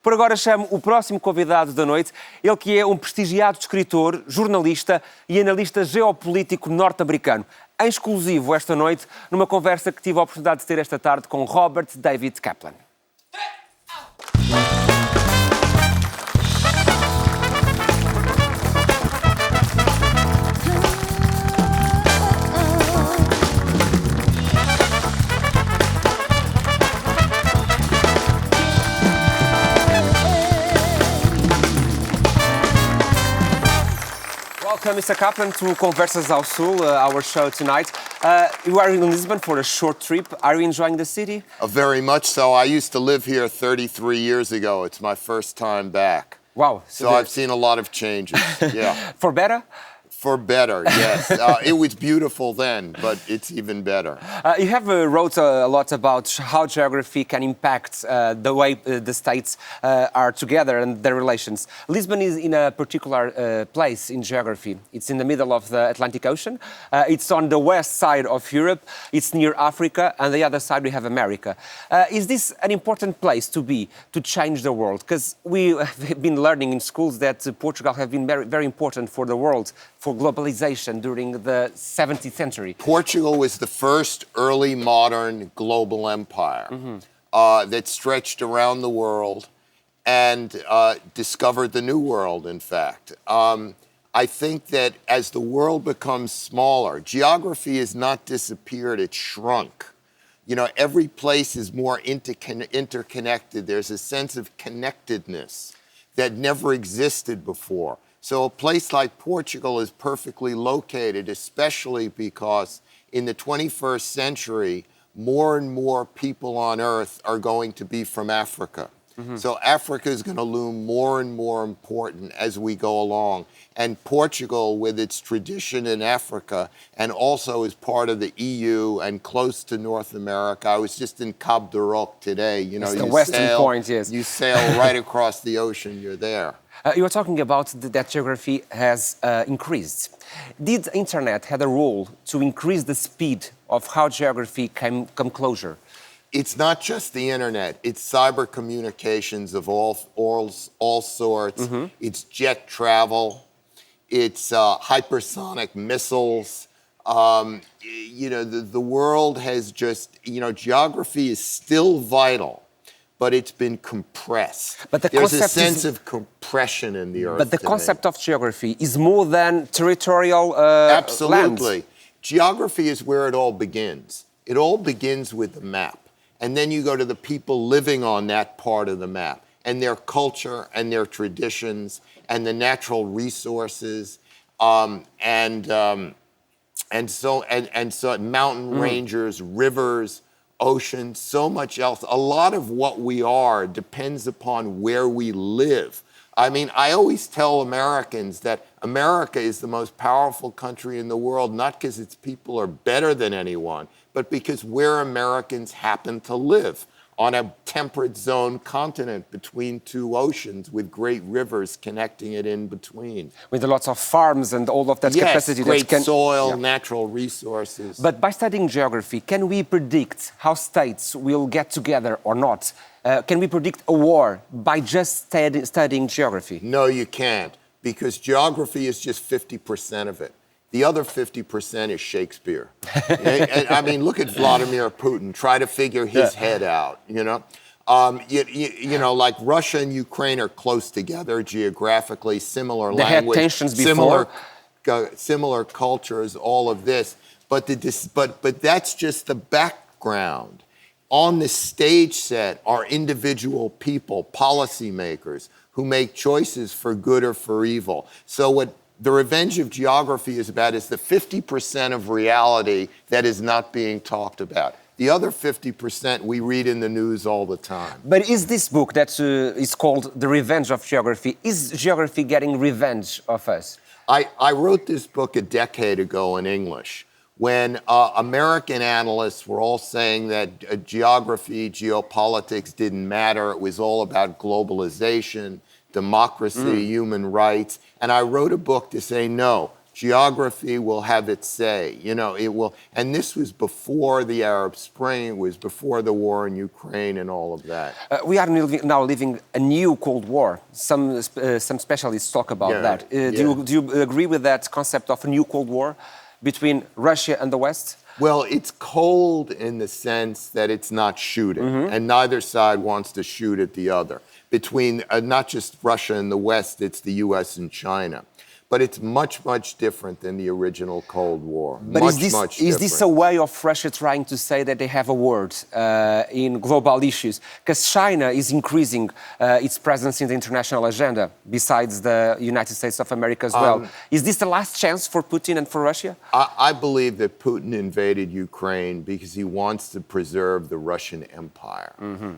Por agora chamo o próximo convidado da noite, ele que é um prestigiado escritor, jornalista e analista geopolítico norte-americano. Em exclusivo esta noite, numa conversa que tive a oportunidade de ter esta tarde com Robert David Kaplan. Welcome, Mr. Kaplan, to Conversas ao SUL, our show tonight. You are in Lisbon for a short trip. Are you enjoying the city? Very much so. I used to live here 33 years ago. It's my first time back. Wow. So I've seen a lot of changes, yeah. For better? For better, yes. It was beautiful then, but it's even better. You have wrote a lot about how geography can impact the way the states are together and their relations. Lisbon is in a particular place in geography. It's in the middle of the Atlantic Ocean. It's on the west side of Europe. It's near Africa, and the other side we have America. Is this an important place to be, to change the world? Because we have been learning in schools that Portugal have been very, very important for the world, for globalization during the 17th century. Portugal was the first early modern global empire that stretched around the world and discovered the New World, in fact. I think that as the world becomes smaller, geography has not disappeared, it's shrunk. You know, every place is more interconnected. There's a sense of connectedness that never existed before. So a place like Portugal is perfectly located, especially because in the 21st century, more and more people on Earth are going to be from Africa. So Africa is going to loom more and more important as we go along. And Portugal, with its tradition in Africa, and also as part of the EU and close to North America. I was just in Cabo de Roque today. You know, it's the western point, yes. You sail right across the ocean, you're there. You were talking about that geography has increased. Did internet have a role to increase the speed of how geography come closer? It's not just the internet. It's cyber communications of all sorts. It's jet travel. It's hypersonic missiles. You know, the world has just, you know, geography is still vital, but it's been compressed. But there's a sense of compression in the Earth. But the concept of geography is more than territorial Absolutely. Lands. Geography is where it all begins. It all begins with the map. And then you go to the people living on that part of the map and their culture and their traditions and the natural resources and so mountain rangers, rivers, oceans, so much else. A lot of what we are depends upon where we live. I mean, I always tell Americans that America is the most powerful country in the world, not because its people are better than anyone, but because where Americans happen to live, on a temperate zone continent between two oceans with great rivers connecting it in between. With lots of farms and all of that capacity. Great soil, natural resources. But by studying geography, can we predict how states will get together or not? Can we predict a war by just studying geography? No, you can't, because geography is just 50% of it. The other 50% is Shakespeare. I mean, look at Vladimir Putin. Try to figure his head out, you know? You know, like Russia and Ukraine are close together geographically, similar language. They had tensions before. Similar cultures, all of this. But that's just the background. On the stage set are individual people, policymakers, who make choices for good or for evil. So what the revenge of geography is about is the 50% of reality that is not being talked about. The other 50% we read in the news all the time. But is this book that is called The Revenge of Geography, is geography getting revenge of us? I wrote this book a decade ago in English when American analysts were all saying that geography, geopolitics didn't matter. It was all about globalization, democracy, human rights. And I wrote a book to say, no, Geography will have its say. You know, it will. And this was before the Arab Spring. It was before the war in Ukraine and all of that. We are now living a new Cold War. Some specialists talk about that. Do you agree with that concept of a new Cold War between Russia and the West? Well, it's cold in the sense that it's not shooting, and neither side wants to shoot at the other. Between not just Russia and the West, it's the U.S. and China. But it's much, much different than the original Cold War. But is this a way of Russia trying to say that they have a word in global issues? Because China is increasing its presence in the international agenda, besides the United States of America as well. Is this the last chance for Putin and for Russia? I believe that Putin invaded Ukraine because he wants to preserve the Russian Empire.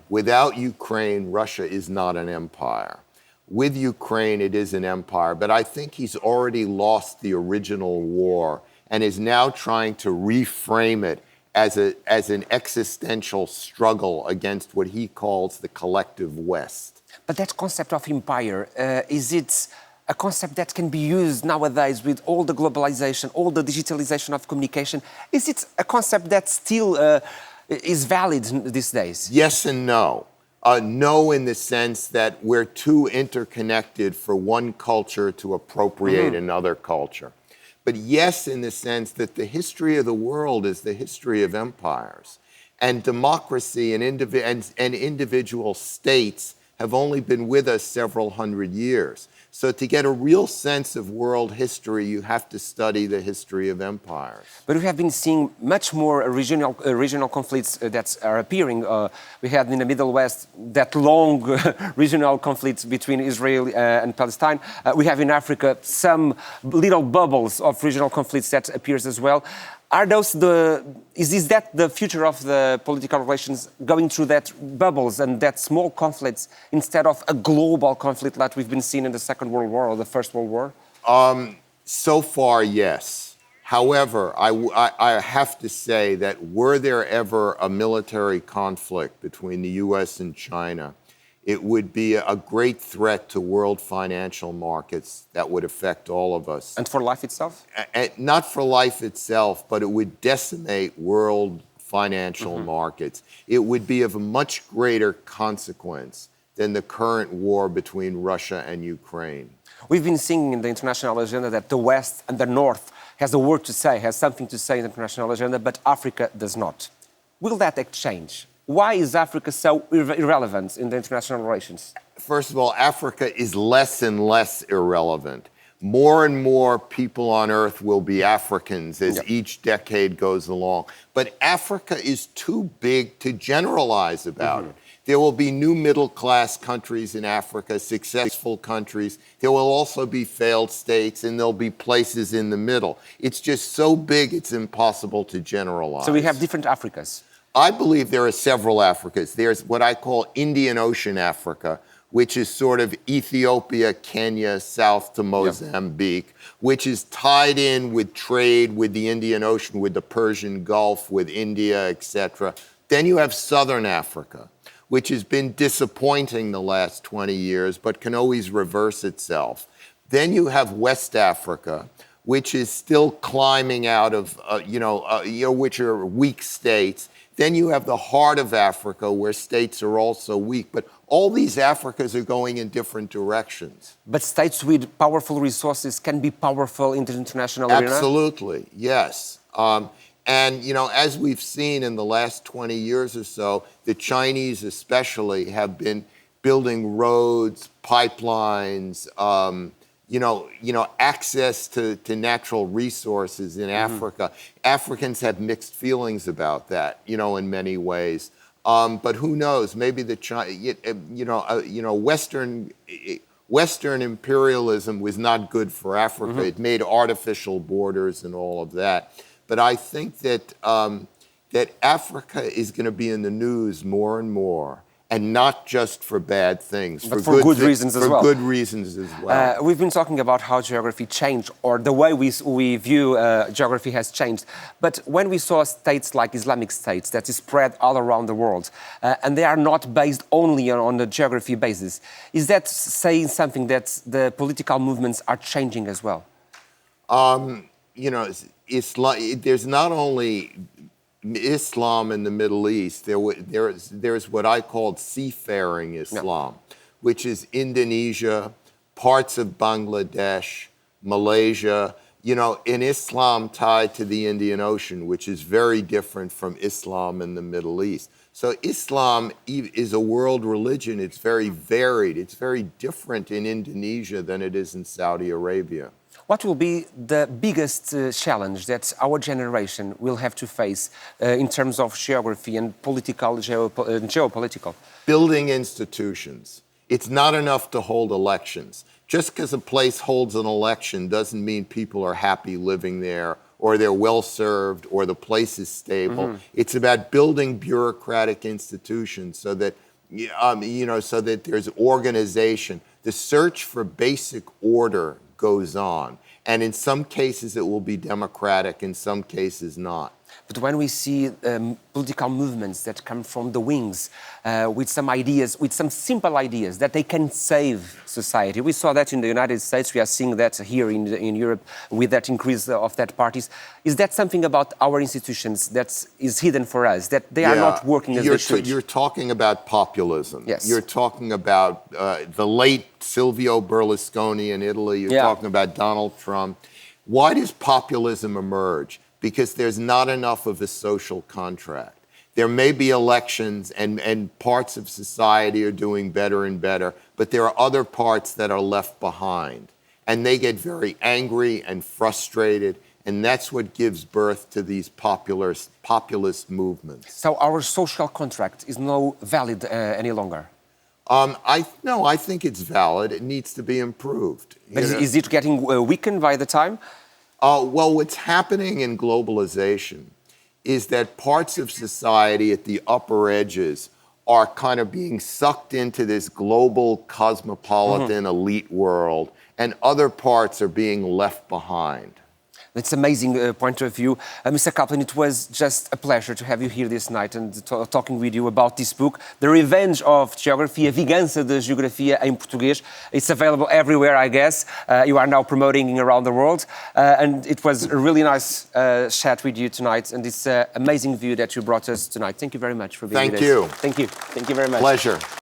Without Ukraine, Russia is not an empire. With Ukraine, it is an empire, but I think he's already lost the original war and is now trying to reframe it as an existential struggle against what he calls the collective West. But that concept of empire, is it a concept that can be used nowadays with all the globalization, all the digitalization of communication? Is it a concept that still is valid these days? Yes and no. No, in the sense that we're too interconnected for one culture to appropriate another culture. But yes, in the sense that the history of the world is the history of empires. And democracy and individual states have only been with us several hundred years. So to get a real sense of world history, you have to study the history of empires. But we have been seeing much more regional conflicts that are appearing. We had in the Middle West that long regional conflicts between Israel and Palestine. We have in Africa some little bubbles of regional conflicts that appears as well. Are those is that the future of the political relations, going through that bubbles and that small conflicts instead of a global conflict like we've been seeing in the Second World War or the First World War? So far, yes. However, I have to say that were there ever a military conflict between the U.S. and China, it would be a great threat to world financial markets that would affect all of us. And for life itself? Not for life itself, but it would decimate world financial markets. It would be of a much greater consequence than the current war between Russia and Ukraine. We've been seeing in the international agenda that the West and the North has a word to say, has something to say in the international agenda, but Africa does not. Will that change? Why is Africa so irrelevant in the international relations? First of all, Africa is less and less irrelevant. More and more people on Earth will be Africans as each decade goes along. But Africa is too big to generalize about it. There will be new middle-class countries in Africa, successful countries. There will also be failed states, and there'll be places in the middle. It's just so big, it's impossible to generalize. So we have different Africas. I believe there are several Africas. There's what I call Indian Ocean Africa, which is sort of Ethiopia, Kenya, south to Mozambique, which is tied in with trade with the Indian Ocean, with the Persian Gulf, with India, etc. Then you have Southern Africa, which has been disappointing the last 20 years, but can always reverse itself. Then you have West Africa, which is still climbing out of, which are weak states. Then you have the heart of Africa, where states are also weak. But all these Africas are going in different directions. But states with powerful resources can be powerful in the international arena? Absolutely, yes. And, as we've seen in the last 20 years or so, the Chinese especially have been building roads, pipelines, access to natural resources in Africa. Africans have mixed feelings about that, in many ways. But who knows? Maybe Western imperialism was not good for Africa. It made artificial borders and all of that. But I think that that Africa is going to be in the news more and more. And not just for bad things, but for good reasons as well. For good reasons as well. We've been talking about how geography changed, or the way we view geography has changed. But when we saw states like Islamic states that is spread all around the world, and they are not based only on the geography basis, is that saying something that the political movements are changing as well? You know, Islam, there's not only Islam in the Middle East, there's what I called seafaring Islam, which is Indonesia, parts of Bangladesh, Malaysia, you know, in Islam tied to the Indian Ocean, which is very different from Islam in the Middle East. So Islam is a world religion. It's very varied. It's very different in Indonesia than it is in Saudi Arabia. What will be the biggest challenge that our generation will have to face in terms of geography and geopolitical? Building institutions. It's not enough to hold elections. Just because a place holds an election doesn't mean people are happy living there or they're well served or the place is stable. It's about building bureaucratic institutions so that, you know, so that there's organization. The search for basic order goes on. And in some cases it will be democratic, in some cases not. But when we see political movements that come from the wings with some ideas, with some simple ideas that they can save society. We saw that in the United States. We are seeing that here in Europe with that increase of that parties. Is that something about our institutions that is hidden for us, that they are not working as they should? You're talking about populism. Yes. You're talking about the late Silvio Berlusconi in Italy. You're talking about Donald Trump. Why does populism emerge? Because there's not enough of a social contract. There may be elections and parts of society are doing better and better, but there are other parts that are left behind. And they get very angry and frustrated, and that's what gives birth to these populist movements. So our social contract is no valid any longer? No, I think it's valid. It needs to be improved. But is it getting weakened by the time? Well, what's happening in globalization is that parts of society at the upper edges are kind of being sucked into this global cosmopolitan elite world, and other parts are being left behind. That's an amazing point of view. Mr. Kaplan, it was just a pleasure to have you here this night and talking with you about this book, The Revenge of Geography, A Vingança da Geografia em Português. It's available everywhere, I guess. You are now promoting around the world. And it was a really nice chat with you tonight. And it's an amazing view that you brought us tonight. Thank you very much for being with us. Thank you. Thank you. Thank you very much. Pleasure.